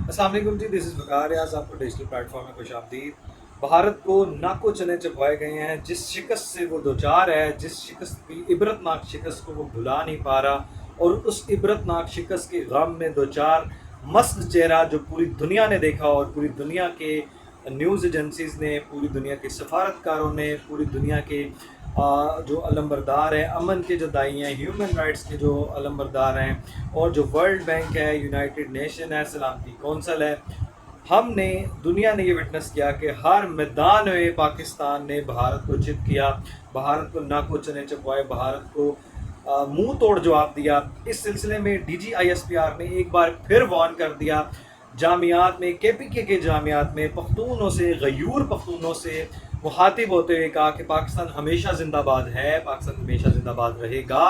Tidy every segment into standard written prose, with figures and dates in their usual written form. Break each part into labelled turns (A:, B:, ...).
A: السلام علیکم جی، دس از وقار ریاض، آپ کو ڈیجیٹل پلیٹ فارم میں خوش آمدید۔ بھارت کو ناکو چنے چبوائے گئے ہیں، جس شکست سے وہ دوچار ہے، جس شکست کی عبرتناک شکست کو وہ بھلا نہیں پا رہا، اور اس عبرتناک شکست کے غم میں دوچار مست چہرہ جو پوری دنیا نے دیکھا، اور پوری دنیا کے نیوز ایجنسیز نے، پوری دنیا کے سفارتکاروں نے، پوری دنیا کے جو علمبردار ہیں، امن کے جو دائی ہیں، ہیومن رائٹس کے جو علمبردار ہیں، اور جو ورلڈ بینک ہے، یونائٹڈ نیشن ہے، سلامتی کونسل ہے، ہم نے دنیا نے یہ وٹنس کیا کہ ہر میدان میں پاکستان نے بھارت کو چت کیا، بھارت کو ناکو چنے چپوائے، بھارت کو منہ توڑ جواب دیا۔ اس سلسلے میں D G I S P R نے ایک بار پھر وارن کر دیا، جامعات میں کے پی کے جامعات میں پختونوں سے، غیور پختونوں سے مخاطب ہوتے ہوئے کہا کہ پاکستان ہمیشہ زندہ باد ہے، پاکستان ہمیشہ زندہ باد رہے گا۔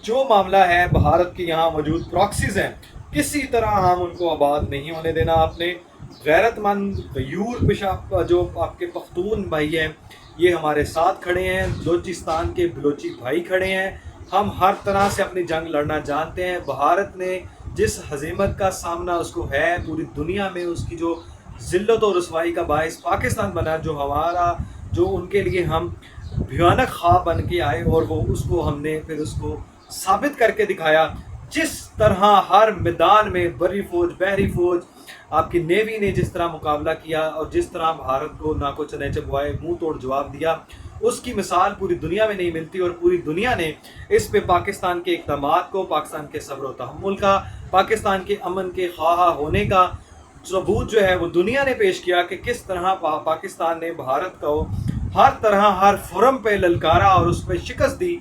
A: جو معاملہ ہے بھارت کے یہاں موجود پراکسیز ہیں، کسی طرح ہم ان کو آباد نہیں ہونے دینا۔ اپنے غیرت مند غیور پیشاب جو آپ کے پختون بھائی ہیں، یہ ہمارے ساتھ کھڑے ہیں، بلوچستان کے بلوچی بھائی کھڑے ہیں، ہم ہر طرح سے اپنی جنگ لڑنا جانتے ہیں۔ بھارت نے جس ہزیمت کا سامنا اس کو ہے، پوری دنیا میں اس کی جو ذلت و رسوائی کا باعث پاکستان بنا، جو ہمارا جو ان کے لیے ہم بھیانک خواب بن کے آئے، اور وہ اس کو ہم نے پھر اس کو ثابت کر کے دکھایا۔ جس طرح ہر میدان میں بری فوج، بحری فوج، آپ کی نیوی نے جس طرح مقابلہ کیا، اور جس طرح بھارت کو ناکو چنے چبوائے، منہ توڑ جواب دیا، اس کی مثال پوری دنیا میں نہیں ملتی، اور پوری دنیا نے اس پہ پاکستان کے اقدامات کو، پاکستان کے صبر و تحمل کا، پاکستان کے امن کے خواہاں ہونے کا ثبوت جو ہے وہ دنیا نے پیش کیا کہ کس طرح پاکستان نے بھارت کو ہر طرح، ہر فورم پہ للکارا اور اس پہ شکست دی۔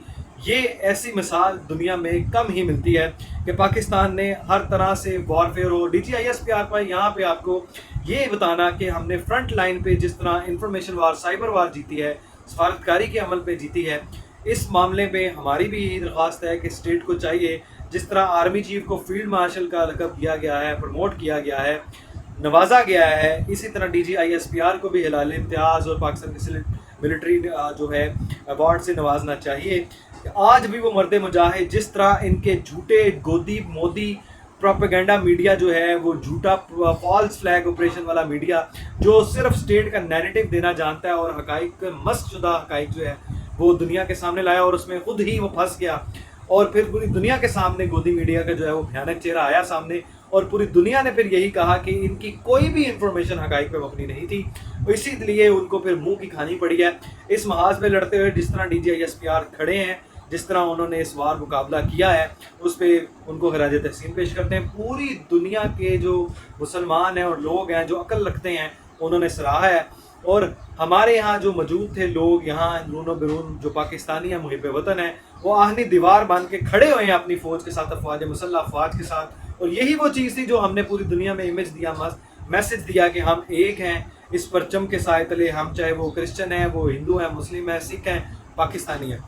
A: یہ ایسی مثال دنیا میں کم ہی ملتی ہے کہ پاکستان نے ہر طرح سے وارفیئر ہو۔ D G I S P R پر یہاں پہ آپ کو یہ بتانا کہ ہم نے فرنٹ لائن پہ جس طرح انفارمیشن وار، سائبر وار جیتی ہے، سفارتکاری کے عمل پہ جیتی ہے، اس معاملے میں ہماری بھی یہی درخواست ہے کہ اسٹیٹ کو چاہیے، جس طرح آرمی چیف کو فیلڈ مارشل کا لقب دیا گیا ہے، پروموٹ کیا گیا ہے، نوازا گیا ہے، اسی طرح D G I S P R کو بھی ہلال امتیاز اور پاکستان کی ملٹری جو ہے ایوارڈ سے نوازنا چاہیے۔ آج بھی وہ مرد مجاہد، جس طرح ان کے جھوٹے گودی مودی پروپیگنڈا میڈیا جو ہے، وہ جھوٹا فالس فلیگ آپریشن والا میڈیا جو صرف سٹیٹ کا نیریٹو دینا جانتا ہے، اور حقائق مسخ شدہ حقائق جو ہے وہ دنیا کے سامنے لایا، اور اس میں خود ہی وہ پھنس گیا، اور پھر پوری دنیا کے سامنے گودی میڈیا کا جو ہے وہ بھیانک چہرہ آیا سامنے، اور پوری دنیا نے پھر یہی کہا کہ ان کی کوئی بھی انفارمیشن حقائق پہ مبنی نہیں تھی، اسی لیے ان کو پھر منہ کی کھانی پڑی ہے۔ اس محاذ پہ لڑتے ہوئے جس طرح D G I S P R کھڑے ہیں، جس طرح انہوں نے اس وار مقابلہ کیا ہے، اس پہ ان کو خراج تحسین پیش کرتے ہیں۔ پوری دنیا کے جو مسلمان ہیں اور لوگ ہیں جو عقل رکھتے ہیں، انہوں نے سراہا ہے، اور ہمارے یہاں جو موجود تھے لوگ یہاں اندرون و بیرون جو پاکستانی ہیں، محب وطن ہیں، وہ آہنی دیوار باندھ کے کھڑے ہوئے ہیں اپنی فوج کے ساتھ، افواج مسلح افواج کے ساتھ، اور یہی وہ چیز تھی جو ہم نے پوری دنیا میں امیج دیا، میسج دیا کہ ہم ایک ہیں اس پرچم کے سائے تلے، ہم چاہے وہ کرسچن ہیں، وہ ہندو ہیں، مسلم ہیں، سکھ ہیں، پاکستانی ہیں۔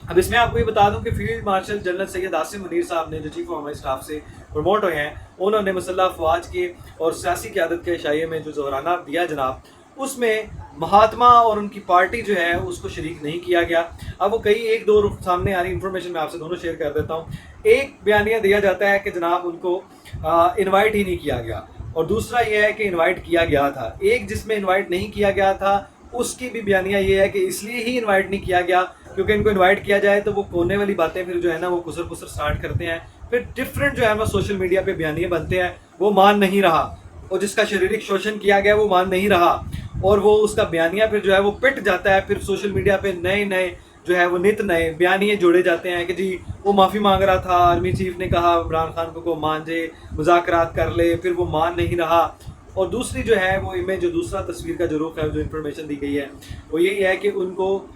A: اب اس میں آپ کو یہ بتا دوں کہ field marshal general Syed Asim Munir صاحب نے جو چیف آف آرمی اسٹاف سے پروموٹ ہوئے ہیں، انہوں نے مسلح افواج کے اور سیاسی قیادت کے اشائیے میں جو ظہرانہ دیا جناب، اس میں مہاتما اور ان کی پارٹی جو ہے اس کو شریک نہیں کیا گیا۔ اب وہ کئی ایک دو سامنے آ رہی انفارمیشن میں آپ سے دونوں شیئر کر دیتا ہوں۔ ایک بیانیہ دیا جاتا ہے کہ جناب ان کو انوائٹ ہی نہیں کیا گیا، اور دوسرا یہ ہے کہ انوائٹ کیا گیا تھا۔ ایک جس میں انوائٹ نہیں کیا گیا تھا، اس کی بھی بیانیہ یہ ہے کہ اس لیے ہی انوائٹ نہیں کیا گیا کیونکہ ان کو انوائٹ کیا جائے تو وہ کونے والی باتیں پھر جو ہے نا وہ کسر پسر سٹارٹ کرتے ہیں، پھر ڈفرینٹ جو ہے نا سوشل میڈیا پہ بیانیے بنتے ہیں، وہ مان نہیں رہا، اور جس کا شریرک شوشن کیا گیا وہ مان نہیں رہا، اور وہ اس کا بیانیہ پھر جو ہے وہ پٹ جاتا ہے، پھر سوشل میڈیا پہ نئے نئے جو ہے وہ نت نئے بیانیے جوڑے جاتے ہیں کہ جی وہ معافی مانگ رہا تھا، آرمی چیف نے کہا عمران خان کو مان جے، مذاکرات کر لے، پھر وہ مان نہیں رہا۔ اور دوسری جو ہے وہ امیج، جو دوسرا تصویر کا جو رخ ہے، جو انفارمیشن دی گئی ہے، وہ یہی ہے کہ ان کو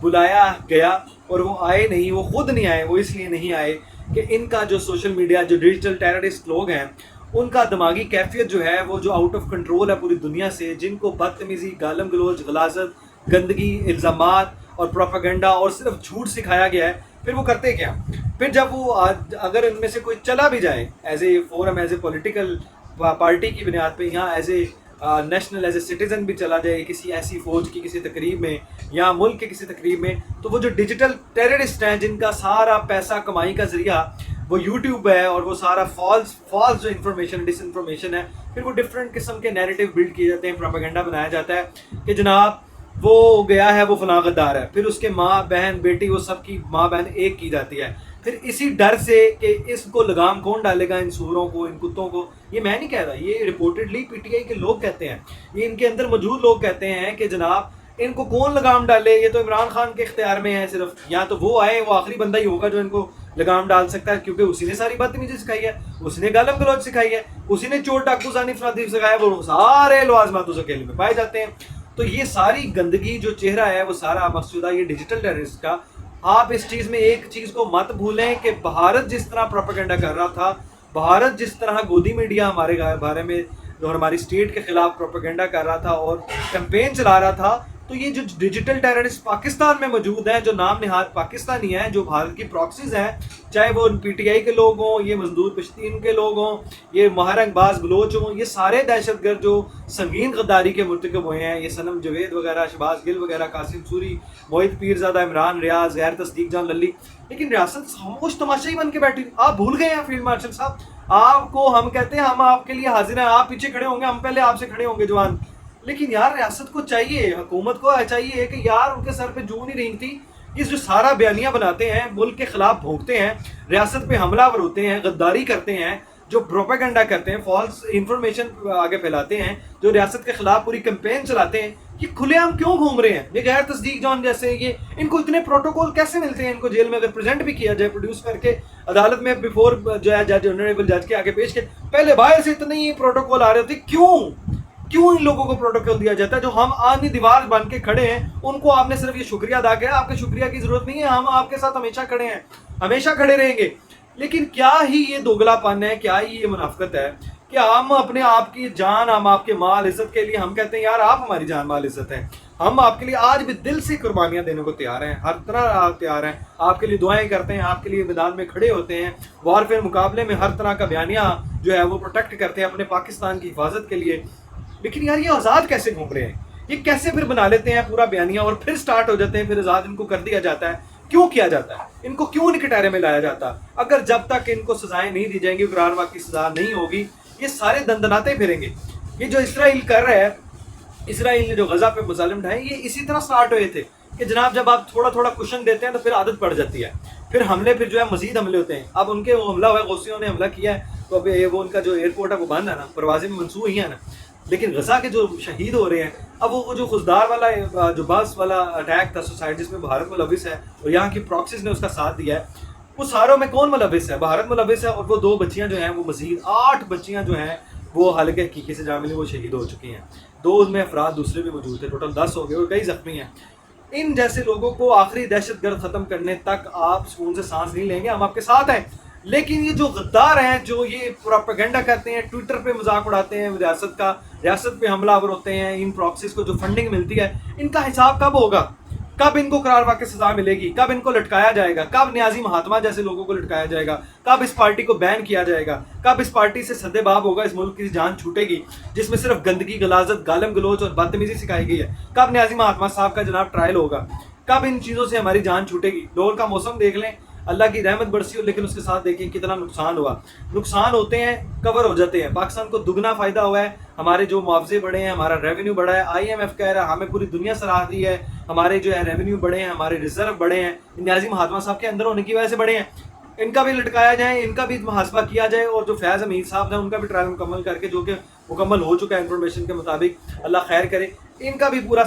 A: بلایا گیا اور وہ آئے نہیں، وہ خود نہیں آئے، وہ اس لیے نہیں آئے کہ ان کا جو سوشل میڈیا، جو ڈیجیٹل ٹیررسٹ لوگ ہیں، ان کا دماغی کیفیت جو ہے وہ جو آؤٹ آف کنٹرول ہے پوری دنیا سے، جن کو بدتمیزی، گالم گلوچ، غلاظت، گندگی، الزامات اور پروپیگنڈا اور صرف جھوٹ سکھایا گیا ہے، پھر وہ کرتے کیا؟ پھر جب وہ اگر ان میں سے کوئی چلا بھی جائے as a forum, as a political party کی بنیاد پہ، یہاں as a national, as a citizen بھی چلا جائے کسی ایسی فوج کی کسی تقریب میں یا ملک کے کسی تقریب میں، تو وہ جو ڈیجیٹل ٹیررسٹ ہیں جن کا سارا پیسہ کمائی کا ذریعہ وہ یوٹیوب ہے اور وہ سارا فالس جو انفارمیشن ڈس انفارمیشن ہے، پھر وہ ڈفرینٹ قسم کے نیریٹو بلڈ کیے جاتے ہیں، پروپیگنڈا بنایا جاتا ہے کہ جناب وہ گیا ہے، وہ فلاں غدار ہے، پھر اس کے ماں بہن بیٹی وہ سب کی ماں بہن ایک کی جاتی ہے، پھر اسی ڈر سے کہ اس کو لگام کون ڈالے گا، ان سوروں کو، ان کتوں کو. یہ میں نہیں کہہ رہا، یہ رپورٹڈلی پی ٹی آئی کے لوگ کہتے ہیں، یہ ان کے اندر موجود لوگ کہتے ہیں کہ جناب ان کو کون لگام ڈالے، یہ تو عمران خان کے اختیار میں ہے صرف، یا تو وہ آئے، وہ آخری بندہ ہی ہوگا جو ان کو لگام ڈال سکتا ہے، کیونکہ اسی نے ساری بدتمیزی سکھائی ہے، اسی نے گالم گلوچ سکھائی ہے، اسی نے چور ڈاکو زانی فلادیف سکھایا، وہ سارے لوازمات اس اکیلے میں پائے جاتے ہیں. تو یہ ساری گندگی جو چہرہ ہے وہ سارا مقصودہ یہ ڈیجیٹل ٹیررسٹ کا. آپ اس چیز میں ایک چیز کو مت بھولیں کہ بھارت جس طرح پروپیگنڈا کر رہا تھا، بھارت جس طرح گودی میڈیا ہمارے بارے میں اور ہماری اسٹیٹ کے خلاف پروپیگنڈا کر رہا تھا اور کیمپین چلا رہا تھا، تو یہ جو ڈیجیٹل ٹیررسٹ پاکستان میں موجود ہیں، جو نام نہاد پاکستانی ہیں، جو بھارت کی پراکسیز ہیں، چاہے وہ پی ٹی آئی کے لوگ ہوں، یہ مزدور پشتین کے لوگ ہوں، یہ مہرنگ باز بلوچ ہوں، یہ سارے دہشت گرد جو سنگین غداری کے مرتکب ہوئے ہیں، یہ صنم جوید وغیرہ، شہباز گل وغیرہ، قاسم سوری، موہد پیرزادہ، عمران ریاض، غیر تصدیق جان للی، لیکن ریاست خاموش تماشائی بن کے بیٹھی. آپ بھول گئے ہیں فیلڈ مارشل صاحب، آپ کو ہم کہتے ہیں ہم آپ کے لیے حاضر ہیں، آپ پیچھے کھڑے ہوں گے، ہم پہلے آپ سے کھڑے ہوں گے جوان. لیکن یار ریاست کو چاہیے، حکومت کو چاہیے کہ یار ان کے سر پہ جو نہیں رہی تھی، اس جو سارا بیانیہ بناتے ہیں، ملک کے خلاف بھونکتے ہیں، ریاست پہ حملہ ور ہوتے ہیں، غداری کرتے ہیں، جو پروپیگنڈا کرتے ہیں، فالس انفارمیشن آگے پھیلاتے ہیں، جو ریاست کے خلاف پوری کیمپین چلاتے ہیں، یہ کھلے عام کیوں گھوم رہے ہیں؟ یہ غیر تصدیق جان جیسے یہ ان کو اتنے پروٹوکول کیسے ملتے ہیں؟ ان کو جیل میں اگر پریزنٹ بھی کیا جائے، پروڈیوس کر کے عدالت میں بیفور جو ہے جج، آنریبل جج کے آگے پیش کیا، پہلے باہر سے اتنے ہی پروٹوکول آ رہے ہوتے. کیوں ان لوگوں کو پروٹوکول دیا جاتا ہے؟ جو ہم آدمی دیوار بن کے کھڑے ہیں، ان کو آپ نے صرف یہ شکریہ ادا کیا. آپ کے شکریہ کی ضرورت نہیں ہے، ہم آپ کے ساتھ ہمیشہ کھڑے ہیں، ہمیشہ کھڑے رہیں گے. لیکن کیا ہی یہ دوگلا پن ہے، کیا ہی یہ منافقت ہے کہ ہم اپنے آپ کی جان، ہم آپ کے مال عزت کے لیے ہم کہتے ہیں یار آپ ہماری جان مال عزت ہیں، ہم آپ کے لیے آج بھی دل سے قربانیاں دینے کو تیار ہیں، ہر طرح تیار ہیں، آپ کے لیے دعائیں کرتے ہیں، آپ کے لیے میدان میں کھڑے ہوتے ہیں، وارفیئر مقابلے میں ہر طرح کا بیانیہ جو ہے وہ پروٹیکٹ کرتے ہیں اپنے پاکستان کی حفاظت کے لیے. لیکن یار یہ آزاد کیسے گھوم رہے ہیں؟ یہ کیسے پھر بنا لیتے ہیں پورا بیانیہ اور پھر سٹارٹ ہو جاتے ہیں، پھر آزاد ان کو کر دیا جاتا ہے؟ کیوں کیا جاتا ہے؟ ان کو کیوں نہیں کٹہرے میں لایا جاتا؟ اگر جب تک ان کو سزائیں نہیں دی جائیں گی، اقرار واقعی سزا نہیں ہوگی، یہ سارے دندناتے پھریں گے. یہ جو اسرائیل کر رہا ہے، اسرائیل نے جو غزہ پہ مظالم ڈھائے، یہ اسی طرح سٹارٹ ہوئے تھے کہ جناب جب آپ تھوڑا تھوڑا کشن دیتے ہیں تو پھر عادت پڑ جاتی ہے، پھر حملے، پھر جو ہے مزید حملے ہوتے ہیں. اب ان کے وہ حملہ ہوا ہے، غوثیوں نے حملہ کیا ہے، تو اب وہ ان کا جو ایئرپورٹ ہے وہ بند ہے نا، پروازیں بھی منسوخ ہی ہیں نا. لیکن غزہ کے جو شہید ہو رہے ہیں، اب وہ جو خزدار والا جو بس والا اٹیک تھا سوسائڈ، جس میں بھارت ملوث ہے اور یہاں کی پراکسیز نے اس کا ساتھ دیا ہے، وہ ساروں میں کون ملوث ہے؟ بھارت ملوث ہے. اور وہ 2 بچیاں جو ہیں، وہ مزید 8 بچیاں جو ہیں وہ حالانکہ حقیقی سے جامع وہ شہید ہو چکی ہیں. 2 میں افراد دوسرے بھی موجود تھے، ٹوٹل 10 ہو گئے اور کئی زخمی ہیں. ان جیسے لوگوں کو آخری دہشت گرد ختم کرنے تک آپ سکون سے سانس نہیں لیں گے، ہم آپ کے ساتھ ہیں. لیکن یہ جو غدار ہیں، جو یہ پروپیگنڈا کرتے ہیں، ٹویٹر پہ مذاق اڑاتے ہیں ریاست کا، ریاست پہ حملہ آور ہوتے ہیں، ان پراکسیز کو جو فنڈنگ ملتی ہے، ان کا حساب کب ہوگا؟ کب ان کو قرار واقع سزا ملے گی؟ کب ان کو لٹکایا جائے گا؟ کب نیازی مہاتما جیسے لوگوں کو لٹکایا جائے گا؟ کب اس پارٹی کو بین کیا جائے گا؟ کب اس پارٹی سے سدے باب ہوگا؟ اس ملک کی جان چھوٹے گی جس میں صرف گندگی، غلاظت، گالم گلوچ اور بدتمیزی سکھائی گئی ہے. کب نیازی مہاتما صاحب کا جناب ٹرائل ہوگا؟ کب ان چیزوں سے ہماری جان چھوٹے گی؟ ڈول کا موسم دیکھ لیں، اللہ کی رحمت برسی ہو، لیکن اس کے ساتھ دیکھیں کتنا نقصان ہوا. نقصان ہوتے ہیں، کور ہو جاتے ہیں. پاکستان کو دگنا فائدہ ہوا ہے، ہمارے جو معاوضے بڑھے ہیں، ہمارا ریونیو بڑھا ہے. آئی ایم ایف کہہ رہا ہے، ہمیں پوری دنیا سراہ دی ہے، ہمارے جو ہے ریونیو بڑھے ہیں، ہمارے ریزرو بڑھے ہیں، نیازی مہاتما صاحب کے اندر ہونے کی وجہ سے بڑھے ہیں. ان کا بھی لٹکایا جائے، ان کا بھی محاسبہ کیا جائے، اور جو فیض امیر صاحب ہیں ان کا بھی ٹرائل مکمل کر کے، جو کہ مکمل ہو چکا ہے انفارمیشن کے مطابق، اللہ خیر کرے، ان کا بھی پورا